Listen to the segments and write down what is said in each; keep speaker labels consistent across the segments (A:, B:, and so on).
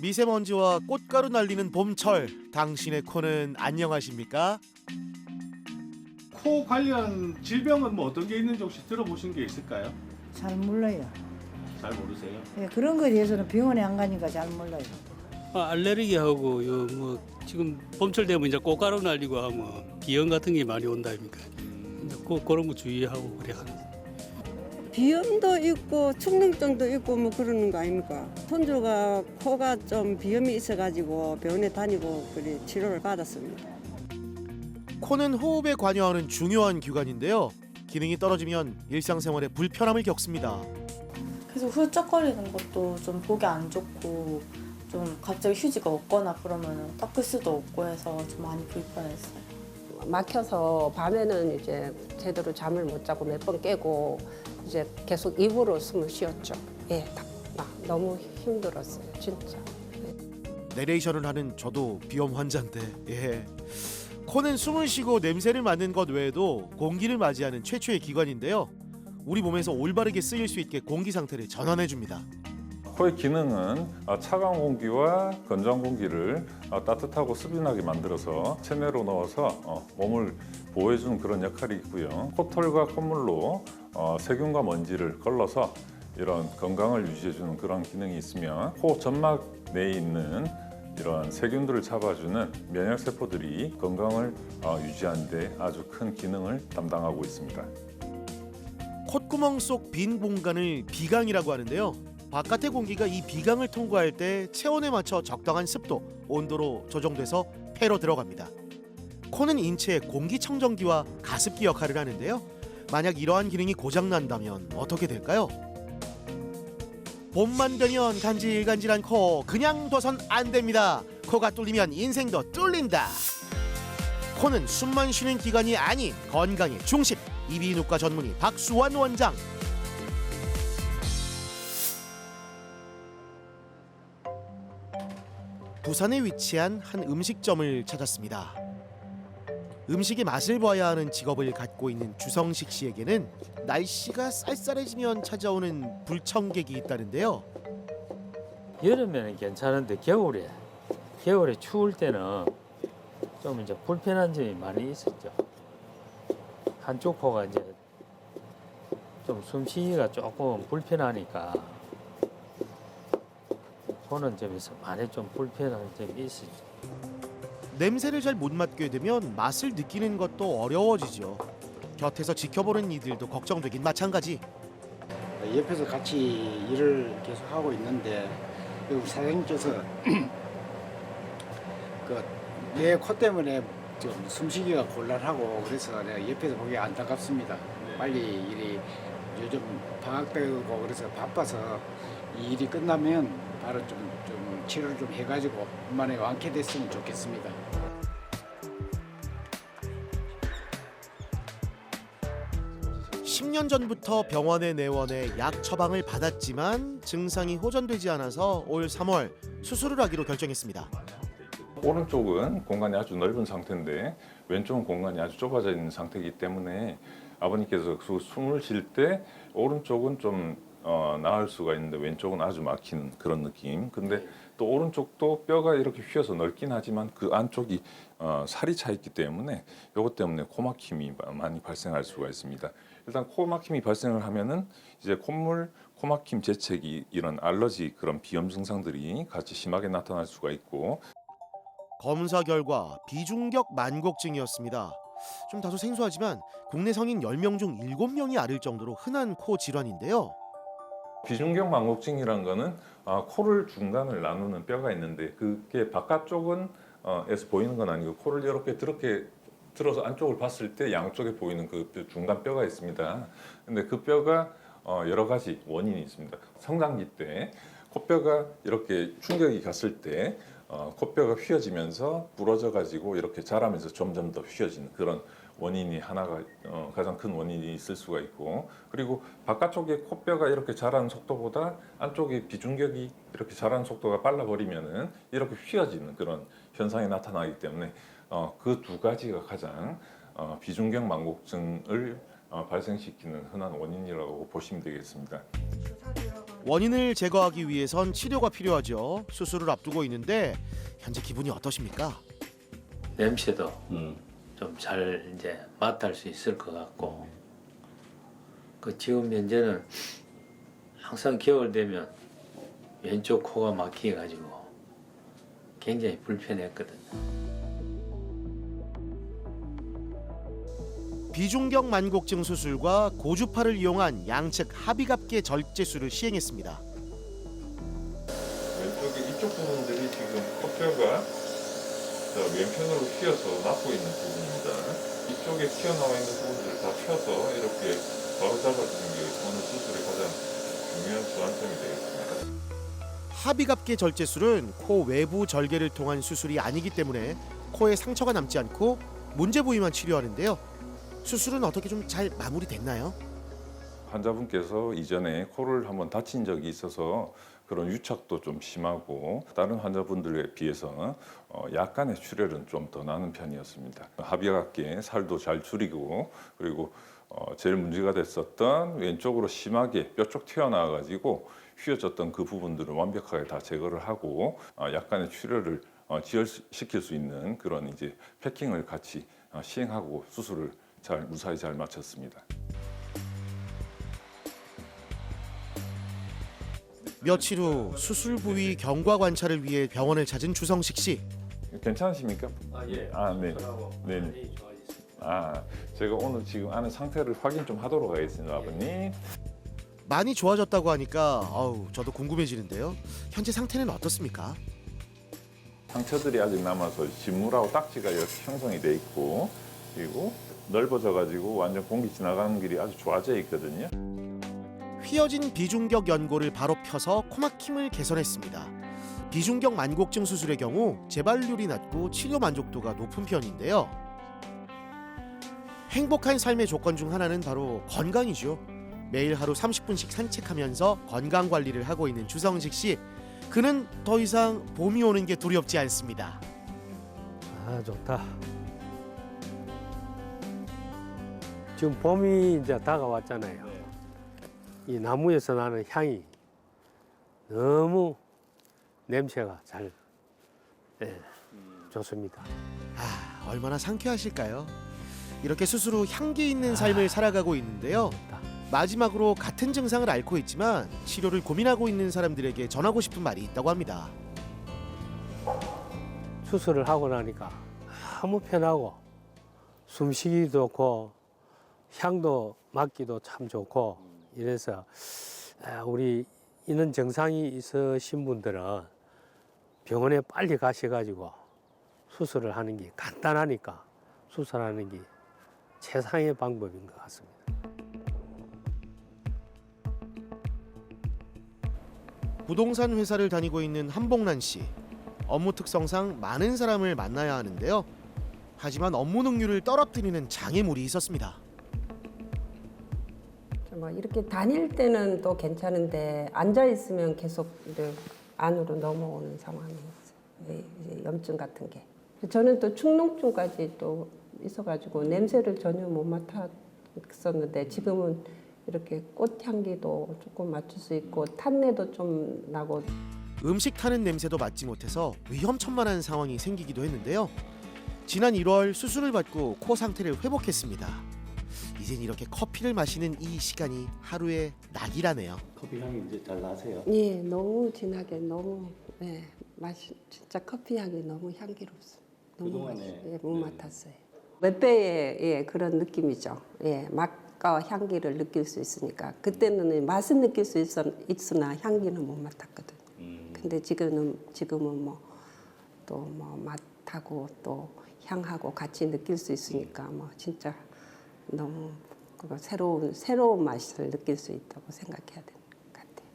A: 미세먼지와 꽃가루 날리는 봄철, 당신의 코는 안녕하십니까?
B: 코 관련 질병은 뭐 어떤 게 있는지 혹시 들어보신 게 있을까요?
C: 잘 몰라요.
B: 잘 모르세요?
C: 예, 그런 거에 대해서는 병원에 안 가니까 잘 몰라요.
D: 알레르기하고 뭐 지금 봄철 되면 이제 꽃가루 날리고 하면 비염 같은 게 많이 온다 아닙니까? 그런 거 주의하고 그래 하는.
E: 비염도 있고 축농증도 있고 뭐 그러는 거 아닙니까? 손주가 코가 좀 비염이 있어가지고 병원에 다니고 그래 치료를 받았습니다.
A: 코는 호흡에 관여하는 중요한 기관인데요. 기능이 떨어지면 일상생활에 불편함을 겪습니다.
F: 계속 훌쩍거리는 것도 좀 보기 안 좋고 좀 갑자기 휴지가 없거나 그러면 닦을 수도 없고 해서 좀 많이 불편했어요.
G: 막혀서 밤에는 이제 제대로 잠을 못 자고 몇 번 깨고 이제 계속 입으로 숨을 쉬었죠. 예, 너무 힘들었어요, 진짜.
A: 내레이션을 하는 저도 비염 환자인데, 예. 코는 숨을 쉬고 냄새를 맡는 것 외에도 공기를 맞이하는 최초의 기관인데요. 우리 몸에서 올바르게 쓰일 수 있게 공기 상태를 전환해 줍니다.
H: 코의 기능은 차가운 공기와 건조한 공기를 따뜻하고 스빈하게 만들어서 체내로 넣어서 몸을 보호해주는 그런 역할이 있고요. 코털과 콧물로 세균과 먼지를 걸러서 이런 건강을 유지해주는 그런 기능이 있으며 코 점막 내에 있는 이런 세균들을 잡아주는 면역세포들이 건강을 유지하는 데 아주 큰 기능을 담당하고 있습니다.
A: 콧구멍 속 빈 공간을 비강이라고 하는데요. 바깥의 공기가 이 비강을 통과할 때 체온에 맞춰 적당한 습도, 온도로 조정돼서 폐로 들어갑니다. 코는 인체의 공기청정기와 가습기 역할을 하는데요. 만약 이러한 기능이 고장난다면 어떻게 될까요? 봄만 되면 간질간질한 코 그냥 둬선 안 됩니다. 코가 뚫리면 인생도 뚫린다. 코는 숨만 쉬는 기관이 아닌 건강의 중심. 이비인후과 전문의 박수환 원장. 부산에 위치한 한 음식점을 찾았습니다. 음식의 맛을 봐야 하는 직업을 갖고 있는 주성식 씨에게는 날씨가 쌀쌀해지면 찾아오는 불청객이 있다는데요.
I: 여름에는 괜찮은데 겨울에 추울 때는 좀 이제 불편한 점이 많이 있었죠. 한쪽 코가 이제 좀 숨쉬기가 조금 불편하니까 그런 점에서 많이 좀 불편한 점이 있었죠.
A: 냄새를 잘 못 맡게 되면 맛을 느끼는 것도 어려워지죠. 곁에서 지켜보는 이들도 걱정되긴 마찬가지.
J: 옆에서 같이 일을 계속 하고 있는데 그 사장님께서 내 코 때문에 좀 숨쉬기가 곤란하고 그래서 내가 옆에서 보기 안타깝습니다. 빨리 일이 요즘 방학 때고 그래서 바빠서 이 일이 끝나면 바로 좀 치료를 좀 해가지고 만에 완쾌됐으면 좋겠습니다.
A: (10년) 전부터 병원에 내원해 약 처방을 받았지만 증상이 호전되지 않아서 올 3월 수술을 하기로 결정했습니다.
H: 오른쪽은 공간이 아주 넓은 상태인데 왼쪽은 공간이 아주 좁아져 있는 상태이기 때문에 아버님께서 숨을 쉴 때 오른쪽은 좀 나을 수가 있는데 왼쪽은 아주 막히는 그런 느낌. 근데 또 오른쪽도 뼈가 이렇게 휘어서 넓긴 하지만 그 안쪽이 살이 차 있기 때문에 이것 때문에 코막힘이 많이 발생할 수가 있습니다. 일단 코막힘이 발생을 하면은 이제 콧물, 코막힘, 재채기 이런 알러지 그런 비염 증상들이 같이 심하게 나타날 수가 있고
A: 검사 결과 비중격 만곡증이었습니다. 좀 다소 생소하지만 국내 성인 10명 중 7명이 앓을 정도로 흔한 코 질환인데요.
H: 비중격 만곡증이란 거는 코를 중간을 나누는 뼈가 있는데 그게 바깥쪽은 에서 보이는 건 아니고 코를 이렇게 들어서 안쪽을 봤을 때 양쪽에 보이는 그 중간 뼈가 있습니다. 근데 그 뼈가 여러 가지 원인이 있습니다. 성장기 때 코뼈가 이렇게 충격이 갔을 때 코뼈가 휘어지면서 부러져 가지고 이렇게 자라면서 점점 더 휘어지는 그런 원인이 하나가 가장 큰 원인이 있을 수가 있고 그리고 바깥쪽에 코뼈가 이렇게 자라는 속도보다 안쪽에 비중격이 이렇게 자라는 속도가 빨라 버리면은 이렇게 휘어지는 그런 현상이 나타나기 때문에 그 두 가지가 가장 비중격 만곡증을 발생시키는 흔한 원인이라고 보시면 되겠습니다.
A: 원인을 제거하기 위해선 치료가 필요하죠. 수술을 앞두고 있는데 현재 기분이 어떠십니까?
I: 냄새도 좀 잘 이제 맡을 수 있을 것 같고, 그 지금 현재는 항상 겨울 되면 왼쪽 코가 막히게 가지고 굉장히 불편했거든요.
A: 비중격 만곡증 수술과 고주파를 이용한 양측 합의갑계 절제술을 시행했습니다.
H: 왼쪽에 이쪽 부분들이 지금 코뼈가 왼편으로 휘어서 막고 있는 부분입니다. 이쪽에 튀어나와 있는 부분들을 다 펴서 이렇게 바로 잡아주는 게 오늘 수술의 가장 중요한 주안점이 되겠습니다.
A: 합의갑계 절제술은 코 외부 절개를 통한 수술이 아니기 때문에 코에 상처가 남지 않고 문제 부위만 치료하는데요. 수술은 어떻게 좀 잘 마무리됐나요?
H: 환자분께서 이전에 코를 한번 다친 적이 있어서 그런 유착도 좀 심하고 다른 환자분들에 비해서 약간의 출혈은 좀 더 나는 편이었습니다. 합의갑게 살도 잘 줄이고, 그리고 제일 문제가 됐었던 왼쪽으로 심하게 뼈 쪽 튀어나와 가지고 휘어졌던 그 부분들을 완벽하게 다 제거를 하고 약간의 출혈을 지혈시킬 수 있는 그런 이제 패킹을 같이 시행하고 수술을 무사히 잘 마쳤습니다.
A: 며칠 후 수술 부위 경과 관찰을 위해 병원을 찾은 주성식 씨.
H: 괜찮으십니까?
I: 예.
H: 네. 네. 제가 오늘 지금 안에 상태를 확인 좀 하도록 하겠습니다, 아버님.
A: 많이 좋아졌다고 하니까 저도 궁금해지는데요. 현재 상태는 어떻습니까?
H: 상처들이 아직 남아서 진물하고 딱지가 이렇게 형성이 돼 있고, 그리고 넓어져 가지고 완전 공기 지나가는 길이 아주 좋아져 있거든요.
A: 휘어진 비중격 연골을 바로 펴서 코막힘을 개선했습니다. 비중격 만곡증 수술의 경우 재발률이 낮고 치료 만족도가 높은 편인데요. 행복한 삶의 조건 중 하나는 바로 건강이죠. 매일 하루 30분씩 산책하면서 건강 관리를 하고 있는 주성식 씨. 그는 더 이상 봄이 오는 게 두렵지 않습니다.
D: 아, 좋다. 지금 봄이 이제 다가왔잖아요. 이 나무에서 나는 향이 너무 냄새가 잘 좋습니다.
A: 얼마나 상쾌하실까요? 이렇게 수술 후 향기 있는 삶을 살아가고 있는데요. 마지막으로 같은 증상을 앓고 있지만 치료를 고민하고 있는 사람들에게 전하고 싶은 말이 있다고 합니다.
D: 수술을 하고 나니까 너무 편하고 숨쉬기도 좋고 향도 맡기도 참 좋고 이래서 우리 이런 증상이 있으신 분들은 병원에 빨리 가셔가지고 수술을 하는 게 간단하니까 수술하는 게 최상의 방법인 것 같습니다.
A: 부동산 회사를 다니고 있는 한복란 씨. 업무 특성상 많은 사람을 만나야 하는데요. 하지만 업무 능률을 떨어뜨리는 장애물이 있었습니다.
G: 뭐 이렇게 다닐 때는 또 괜찮은데 앉아 있으면 계속 안으로 넘어오는 상황이 있어요. 이제 염증 같은 게. 저는 또 축농증까지 또 있어가지고 냄새를 전혀 못 맡았었는데 지금은 이렇게 꽃향기도 조금 맡을 수 있고 탄내도 좀 나고.
A: 음식 타는 냄새도 맡지 못해서 위험천만한 상황이 생기기도 했는데요. 지난 1월 수술을 받고 코 상태를 회복했습니다. 이젠 이렇게 커피를 마시는 이 시간이 하루의 낙이라네요.
B: 커피 향이 이제 잘 나세요?
G: 예, 너무 진하게 너무 맛이 진짜 커피 향이 너무 향기롭습니다. 너무
B: 그동안에
G: 못 맡았어요. 몇 배의 그런 느낌이죠. 맛과 향기를 느낄 수 있으니까 그때는 맛은 느낄 수 있으나 향기는 못 맡았거든. 근데 지금은 뭐 또 뭐 맛하고 또 향하고 같이 느낄 수 있으니까 뭐 진짜 너무 그거 새로운 맛을 느낄 수 있다고 생각해야 되는 것 같아요.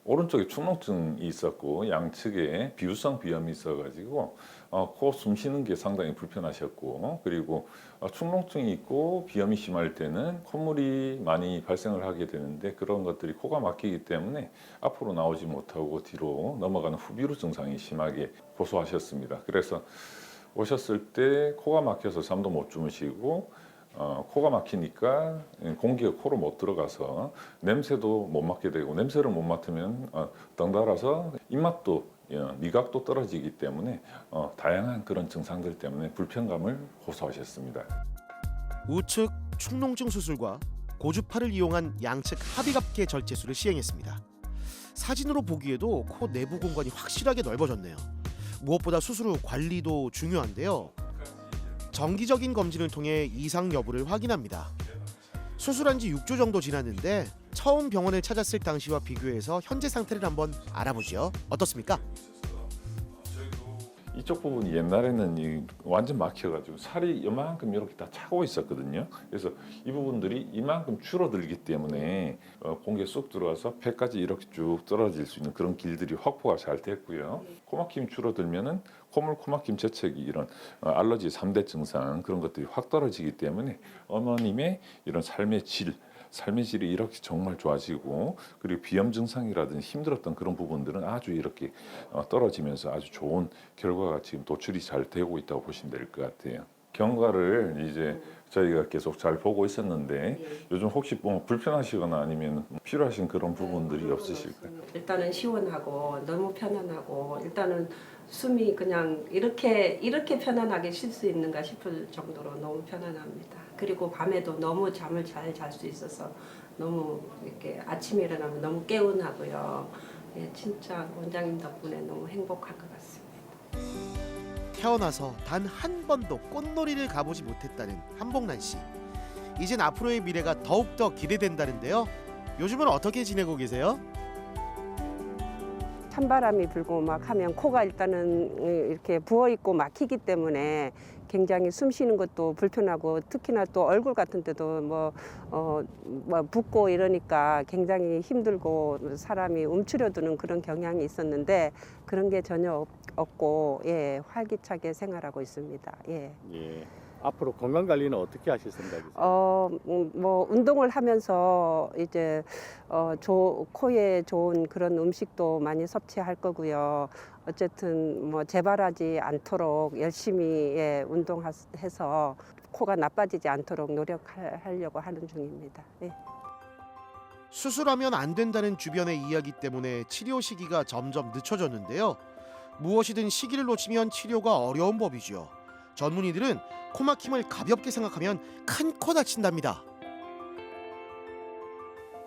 H: 오른쪽에 축농증이 있었고 양측에 비유성 비염이 있어가지고 코 숨 쉬는 게 상당히 불편하셨고, 그리고 축농증이 있고 비염이 심할 때는 콧물이 많이 발생을 하게 되는데 그런 것들이 코가 막히기 때문에 앞으로 나오지 못하고 뒤로 넘어가는 후비루 증상이 심하게 호소하셨습니다. 그래서 오셨을 때 코가 막혀서 잠도 못 주무시고 코가 막히니까 공기가 코로 못 들어가서 냄새도 못 맡게 되고 냄새를 못 맡으면 덩달아서 입맛도 미각도 떨어지기 때문에 다양한 그런 증상들 때문에 불편감을 호소하셨습니다.
A: 우측 축농증 수술과 고주파를 이용한 양측 합의갑계 절제술을 시행했습니다. 사진으로 보기에도 코 내부 공간이 확실하게 넓어졌네요. 무엇보다 수술 후 관리도 중요한데요. 정기적인 검진을 통해 이상 여부를 확인합니다. 수술한 지 6주 정도 지났는데 처음 병원을 찾았을 당시와 비교해서 현재 상태를 한번 알아보죠. 어떻습니까?
H: 이쪽 부분이 옛날에는 완전 막혀가지고 살이 이만큼 이렇게 다 차고 있었거든요. 그래서 이 부분들이 이만큼 줄어들기 때문에 공기에 쑥 들어와서 폐까지 이렇게 쭉 떨어질 수 있는 그런 길들이 확보가 잘 됐고요. 코막힘 줄어들면은 콧물, 코막힘, 재채기 이런 알러지 3대 증상 그런 것들이 확 떨어지기 때문에 어머님의 이런 삶의 질이 이렇게 정말 좋아지고 그리고 비염 증상이라든지 힘들었던 그런 부분들은 아주 이렇게 떨어지면서 아주 좋은 결과가 지금 도출이 잘 되고 있다고 보시면 될 것 같아요. 경과를 이제 저희가 계속 잘 보고 있었는데 요즘 혹시 뭐 불편하시거나 아니면 필요하신 그런 부분들이 없으실까요?
G: 일단은 시원하고 너무 편안하고 일단은 숨이 그냥 이렇게 편안하게 쉴 수 있는가 싶을 정도로 너무 편안합니다. 그리고 밤에도 너무 잠을 잘 잘 수 있어서 너무 이렇게 아침에 일어나면 너무 개운하고요. 예, 진짜 원장님 덕분에 너무 행복할 것 같습니다.
A: 태어나서 단 한 번도 꽃놀이를 가보지 못했다는 한복란 씨. 이젠 앞으로의 미래가 더욱더 기대된다는데요. 요즘은 어떻게 지내고 계세요?
G: 찬바람이 불고 막 하면 코가 일단은 이렇게 부어 있고 막히기 때문에 굉장히 숨 쉬는 것도 불편하고 특히나 또 얼굴 같은 데도 뭐 붓고 이러니까 굉장히 힘들고 사람이 움츠려드는 그런 경향이 있었는데 그런 게 전혀 없고 예, 활기차게 생활하고 있습니다. 예.
B: 예. 앞으로 건강 관리는 어떻게 하실 생각이세요?
G: 뭐 운동을 하면서 이제 코에 좋은 그런 음식도 많이 섭취할 거고요. 어쨌든 뭐 재발하지 않도록 열심히 예, 운동해서 코가 나빠지지 않도록 노력하려고 하는 중입니다. 예.
A: 수술하면 안 된다는 주변의 이야기 때문에 치료 시기가 점점 늦춰졌는데요. 무엇이든 시기를 놓치면 치료가 어려운 법이죠. 전문의들은 코막힘을 가볍게 생각하면 큰 코 다친답니다.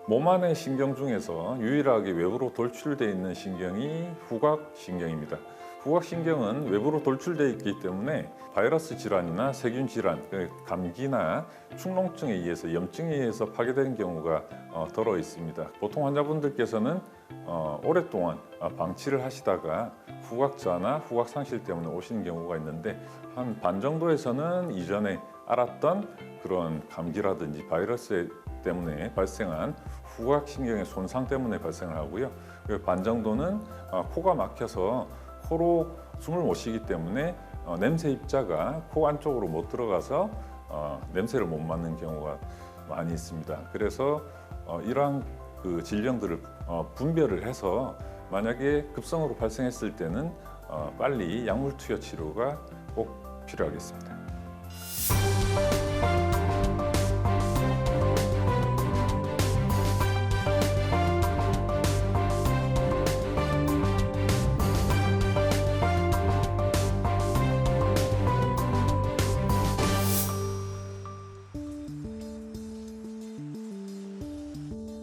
H: 몸 안의 신경 중에서 유일하게 외부로 돌출되어 있는 신경이 후각신경입니다. 후각신경은 외부로 돌출되어 있기 때문에 바이러스 질환이나 세균 질환, 감기나 축농증에 의해서 염증에 의해서 파괴되는 경우가 덜어 있습니다. 보통 환자분들께서는 오랫동안 방치를 하시다가 후각자나 후각상실 때문에 오시는 경우가 있는데 한 반 정도에서는 이전에 알았던 그런 감기라든지 바이러스 때문에 발생한 후각신경의 손상 때문에 발생을 하고요. 반 정도는 코가 막혀서 코로 숨을 못 쉬기 때문에 냄새 입자가 코 안쪽으로 못 들어가서 냄새를 못 맡는 경우가 많이 있습니다. 그래서 이러한 그 질병들을 분별을 해서 만약에 급성으로 발생했을 때는 빨리 약물 투여 치료가 꼭 필요하겠습니다.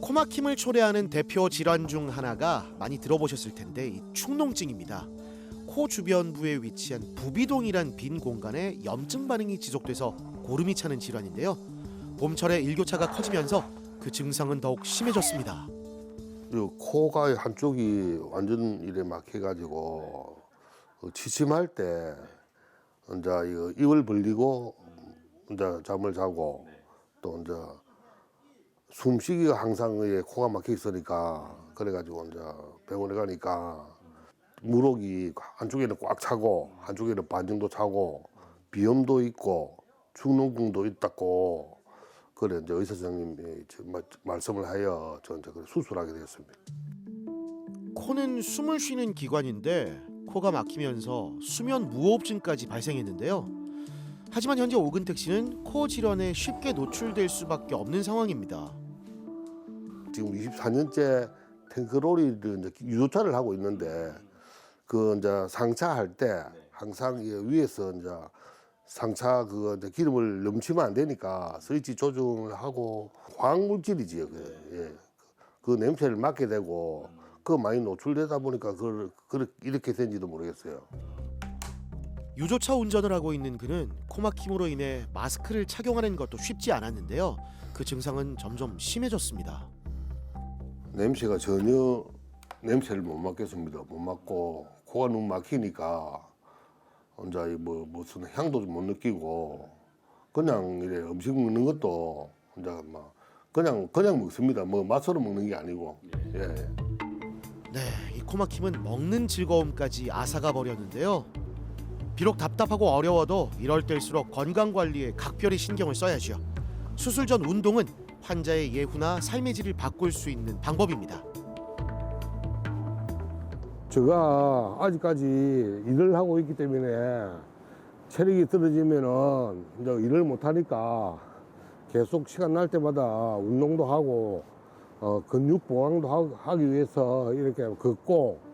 A: 코막힘을 초래하는 대표 질환 중 하나가 많이 들어보셨을 텐데 이 축농증입니다. 코 주변부에 위치한 부비동이란 빈 공간에 염증 반응이 지속돼서 고름이 차는 질환인데요. 봄철에 일교차가 커지면서 그 증상은 더욱 심해졌습니다.
K: 코가 한쪽이 완전 이래 막혀가지고 취침할 때 이제 입을 벌리고 이제 잠을 자고 또 이제 숨쉬기가 항상 코가 막혀 있으니까 그래가지고 이제 병원에 가니까 무록이 한쪽에는 꽉 차고 한쪽에는 반 정도 차고 비염도 있고 축농증도 있다고 그래 이제 의사 선생님이 말씀을 하여 저 이제 수술하게 되었습니다.
A: 코는 숨을 쉬는 기관인데 코가 막히면서 수면 무호흡증까지 발생했는데요. 하지만 현재 오근택 씨는 코 질환에 쉽게 노출될 수밖에 없는 상황입니다.
K: 지금 24년째 탱크로리를 이제 유조차를 하고 있는데 그 이제 상차할 때 항상 이 위에서 이제 상차 그 이제 기름을 넘치면 안 되니까 스위치 조정을 하고 화학 물질이지요. 예. 그 냄새를 맡게 되고 그 많이 노출되다 보니까 그걸 이렇게 된지도 모르겠어요.
A: 유조차 운전을 하고 있는 그는 코막힘으로 인해 마스크를 착용하는 것도 쉽지 않았는데요. 그 증상은 점점 심해졌습니다.
K: 냄새가 전혀 냄새를 못 맡겠습니다. 못 맡고 코가 너무 막히니까 혼자 무슨 향도 못 느끼고 그냥 이래 음식 먹는 것도 혼자 막 그냥 먹습니다. 뭐 맛으로 먹는 게 아니고. 예.
A: 네, 이 코막힘은 먹는 즐거움까지 앗아가 버렸는데요. 비록 답답하고 어려워도 이럴 때일수록 건강 관리에 각별히 신경을 써야죠. 수술 전 운동은 환자의 예후나 삶의 질을 바꿀 수 있는 방법입니다.
K: 제가 아직까지 일을 하고 있기 때문에 체력이 떨어지면은 이제 일을 못 하니까 계속 시간 날 때마다 운동도 하고 근육 보강도 하기 위해서 이렇게 걷고.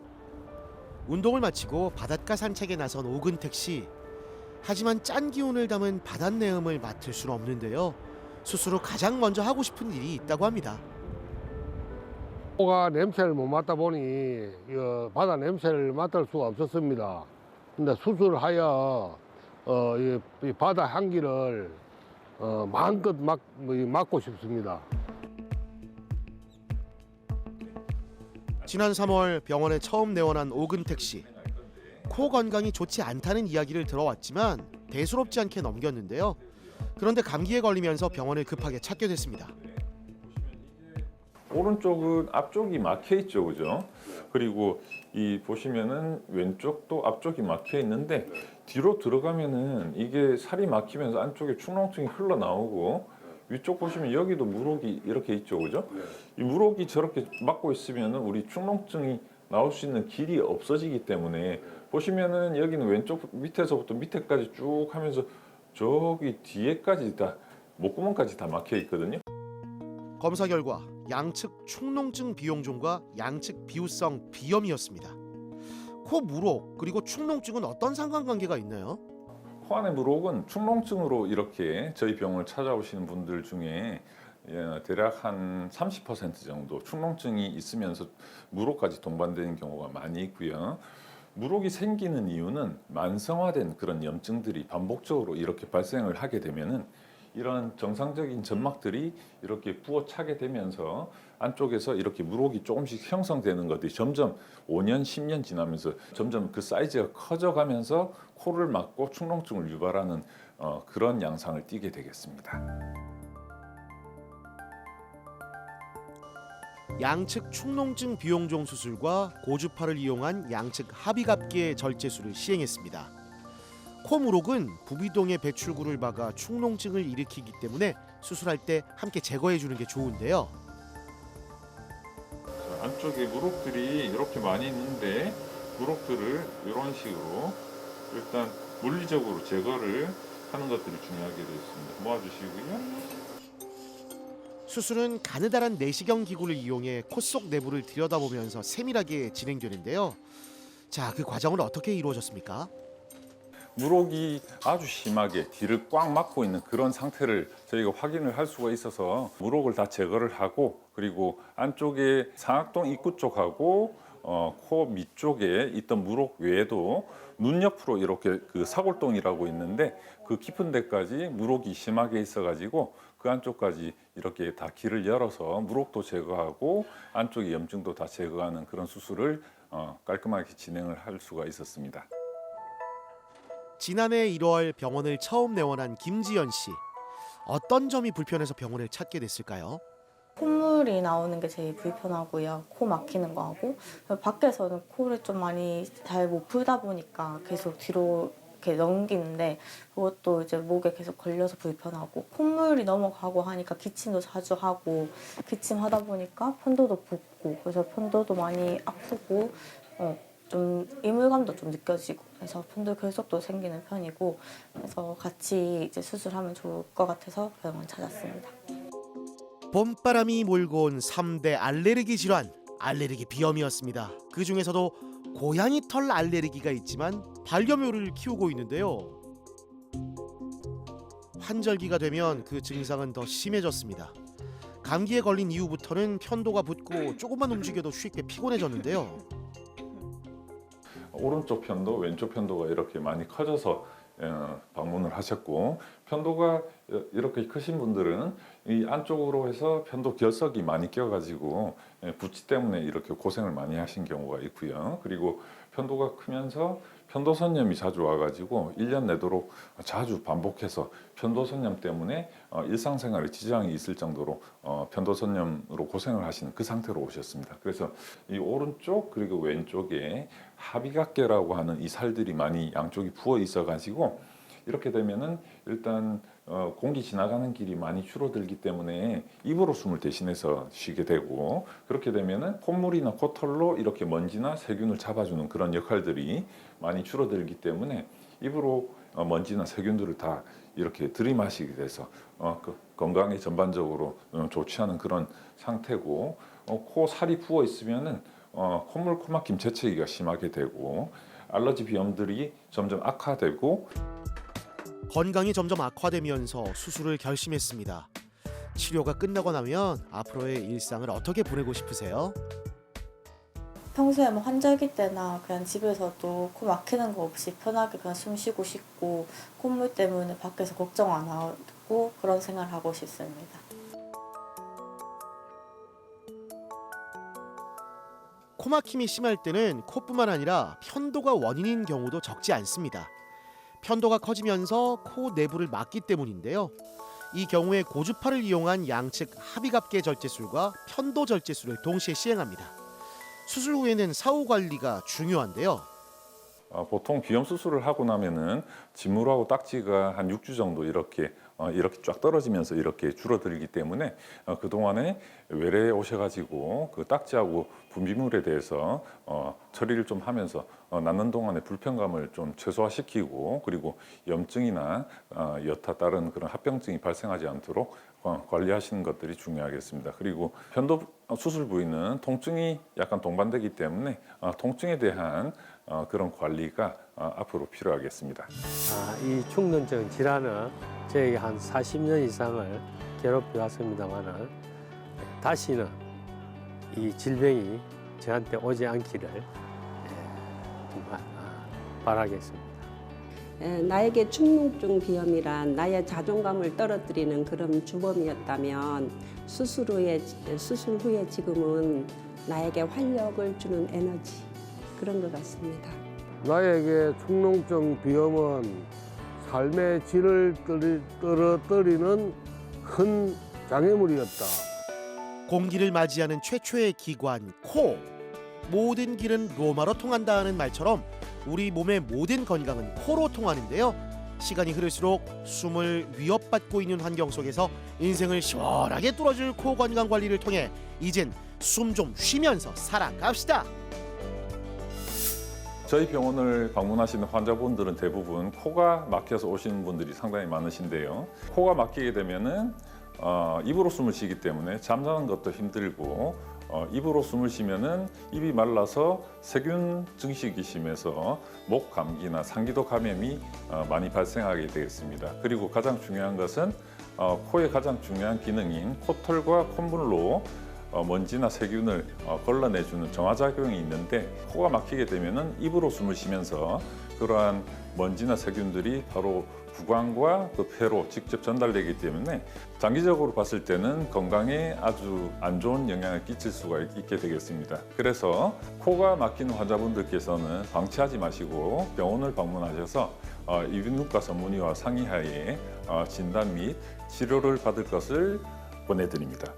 A: 운동을 마치고 바닷가 산책에 나선 오근택 씨. 하지만 짠 기운을 담은 바닷내음을 맡을 수는 없는데요. 수술 후 가장 먼저 하고 싶은 일이 있다고 합니다.
K: 코가 냄새를 못 맡다 보니 바다 냄새를 맡을 수가 없었습니다. 근데 수술하여 이 바다 향기를 마음껏 맡고 싶습니다.
A: 지난 3월 병원에 처음 내원한 오근택 씨. 코 건강이 좋지 않다는 이야기를 들어왔지만 대수롭지 않게 넘겼는데요. 그런데 감기에 걸리면서 병원을 급하게 찾게 됐습니다.
H: 오른쪽은 앞쪽이 막혀 있죠, 그죠? 그리고 이 보시면은 왼쪽도 앞쪽이 막혀 있는데 뒤로 들어가면은 이게 살이 막히면서 안쪽에 축농증이 흘러나오고 위쪽 보시면 여기도 물혹이 이렇게 있죠, 그죠? 이 물혹이 저렇게 막고 있으면은 우리 축농증이 나올 수 있는 길이 없어지기 때문에 보시면은 여기는 왼쪽 밑에서부터 밑에까지 쭉 하면서 저기 뒤에까지 다 목구멍까지 다 막혀 있거든요.
A: 검사 결과 양측 축농증 비용종과 양측 비우성 비염이었습니다. 코 물혹 그리고 축농증은 어떤 상관관계가 있나요?
H: 코 안의 물혹은 축농증으로 이렇게 저희 병원을 찾아오시는 분들 중에 대략 한 30% 정도 축농증이 있으면서 물혹까지 동반되는 경우가 많이 있고요. 물혹이 생기는 이유는 만성화된 그런 염증들이 반복적으로 이렇게 발생을 하게 되면은 이런 정상적인 점막들이 이렇게 부어 차게 되면서 안쪽에서 이렇게 물혹이 조금씩 형성되는 것들이 점점 5년, 10년 지나면서 점점 그 사이즈가 커져가면서 코를 막고 축농증을 유발하는 그런 양상을 띠게 되겠습니다.
A: 양측 축농증 비용종 수술과 고주파를 이용한 양측 합의갑기의 절제술을 시행했습니다. 코 물혹은 부비동의 배출구를 막아 축농증을 일으키기 때문에 수술할 때 함께 제거해 주는 게 좋은데요.
H: 안쪽에 물혹들이 이렇게 많이 있는데 물혹들을 이런 식으로 일단 물리적으로 제거를 하는 것들이 중요하게 되어 있습니다. 모아주시고요.
A: 수술은 가느다란 내시경 기구를 이용해 코 속 내부를 들여다보면서 세밀하게 진행되는데요. 자, 그 과정은 어떻게 이루어졌습니까?
H: 물혹이 아주 심하게 뒤를 꽉 막고 있는 그런 상태를 저희가 확인을 할 수가 있어서 물혹을 다 제거를 하고 그리고 안쪽에 상악동 입구 쪽하고 코 밑쪽에 있던 물혹 외에도 눈 옆으로 이렇게 그 사골동이라고 있는데 그 깊은 데까지 물혹이 심하게 있어가지고 그 안쪽까지 이렇게 다 길을 열어서 물혹도 제거하고 안쪽의 염증도 다 제거하는 그런 수술을 깔끔하게 진행을 할 수가 있었습니다.
A: 지난해 1월 병원을 처음 내원한 김지연 씨. 어떤 점이 불편해서 병원을 찾게 됐을까요?
F: 콧물이 나오는 게 제일 불편하고요. 코 막히는 거 하고 밖에서는 코를 좀 많이 잘 못 풀다 보니까 계속 뒤로 이렇게 넘기는데 그것도 이제 목에 계속 걸려서 불편하고 콧물이 넘어가고 하니까 기침도 자주 하고 기침하다 보니까 편도도 붓고 그래서 편도도 많이 아프고 좀 이물감도 좀 느껴지고 그래서 편도 결석도 생기는 편이고 그래서 같이 이제 수술하면 좋을 것 같아서 병원 찾았습니다.
A: 봄바람이 몰고 온 3대 알레르기 질환, 알레르기 비염이었습니다. 그 중에서도 고양이 털 알레르기가 있지만 반려묘를 키우고 있는데요. 환절기가 되면 그 증상은 더 심해졌습니다. 감기에 걸린 이후부터는 편도가 붓고 조금만 움직여도 쉽게 피곤해졌는데요.
H: 오른쪽 편도, 왼쪽 편도가 이렇게 많이 커져서 방문을 하셨고, 편도가 이렇게 크신 분들은 이 안쪽으로 해서 편도 결석이 많이 껴가지고 부치 때문에 이렇게 고생을 많이 하신 경우가 있고요. 그리고 편도가 크면서 편도선염이 자주 와가지고 1년 내도록 자주 반복해서 편도선염 때문에 일상생활에 지장이 있을 정도로 편도선염으로 고생을 하시는 그 상태로 오셨습니다. 그래서 이 오른쪽 그리고 왼쪽에 하비각계라고 하는 이 살들이 많이 양쪽이 부어 있어가지고 이렇게 되면은 일단 공기 지나가는 길이 많이 줄어들기 때문에 입으로 숨을 대신해서 쉬게 되고, 그렇게 되면은 콧물이나 코털로 이렇게 먼지나 세균을 잡아주는 그런 역할들이 많이 줄어들기 때문에 입으로 먼지나 세균들을 다 이렇게 들이마시게 돼서 건강에 전반적으로 좋지 않은 그런 상태고, 코 살이 부어 있으면은 콧물, 코막힘, 재채기가 심하게 되고 알러지 비염들이 점점 악화되고,
A: 건강이 점점 악화되면서 수술을 결심했습니다. 치료가 끝나고 나면 앞으로의 일상을 어떻게 보내고 싶으세요?
F: 평소에 뭐 환절기 때나 그냥 집에서도 코 막히는 거 없이 편하게 그냥 숨 쉬고 싶고 콧물 때문에 밖에서 걱정 안 하고 그런 생활을 하고 싶습니다.
A: 코막힘이 심할 때는 코뿐만 아니라 편도가 원인인 경우도 적지 않습니다. 편도가 커지면서 코 내부를 막기 때문인데요. 이 경우에 고주파를 이용한 양측 하비갑계 절제술과 편도 절제술을 동시에 시행합니다. 수술 후에는 사후 관리가 중요한데요.
H: 보통 비염 수술을 하고 나면은 진물하고 딱지가 한 6주 정도 이렇게 쫙 떨어지면서 이렇게 줄어들기 때문에 그 동안에 외래에 오셔가지고 그 딱지하고 분비물에 대해서 처리를 좀 하면서 낫는 동안에 불편감을 좀 최소화시키고, 그리고 염증이나 여타 다른 그런 합병증이 발생하지 않도록 관리하시는 것들이 중요하겠습니다. 그리고 편도 수술 부위는 통증이 약간 동반되기 때문에 통증에 대한 그런 관리가 앞으로 필요하겠습니다.
L: 이 축농증 질환은 저에게 한 40년 이상을 괴롭혀 왔습니다만은 다시는 이 질병이 저한테 오지 않기를 정말 바라겠습니다.
G: 나에게 축농증 비염이란 나의 자존감을 떨어뜨리는 그런 주범이었다면 수술 후에 지금은 나에게 활력을 주는 에너지, 그런 것 같습니다.
K: 나에게 축농증 비염은 삶의 질을 떨어뜨리는 큰 장애물이었다.
A: 공기를 맞이하는 최초의 기관 코. 모든 길은 로마로 통한다는 말처럼 우리 몸의 모든 건강은 코로 통하는데요. 시간이 흐를수록 숨을 위협받고 있는 환경 속에서 인생을 시원하게 뚫어줄 코 건강 관리를 통해 이젠 숨 좀 쉬면서 살아갑시다.
H: 저희 병원을 방문하시는 환자분들은 대부분 코가 막혀서 오시는 분들이 상당히 많으신데요. 코가 막히게 되면은 입으로 숨을 쉬기 때문에 잠자는 것도 힘들고, 입으로 숨을 쉬면은 입이 말라서 세균 증식이 심해서 목 감기나 상기도 감염이 많이 발생하게 되겠습니다. 그리고 가장 중요한 것은 코의 가장 중요한 기능인 코털과 콧물로 먼지나 세균을 걸러내주는 정화작용이 있는데, 코가 막히게 되면은 입으로 숨을 쉬면서 그러한 먼지나 세균들이 바로 구강과 그 폐로 직접 전달되기 때문에 장기적으로 봤을 때는 건강에 아주 안 좋은 영향을 끼칠 수가 있게 되겠습니다. 그래서 코가 막히는 환자분들께서는 방치하지 마시고 병원을 방문하셔서 이비인후과 전문의와 상의하에 진단 및 치료를 받을 것을 권해드립니다.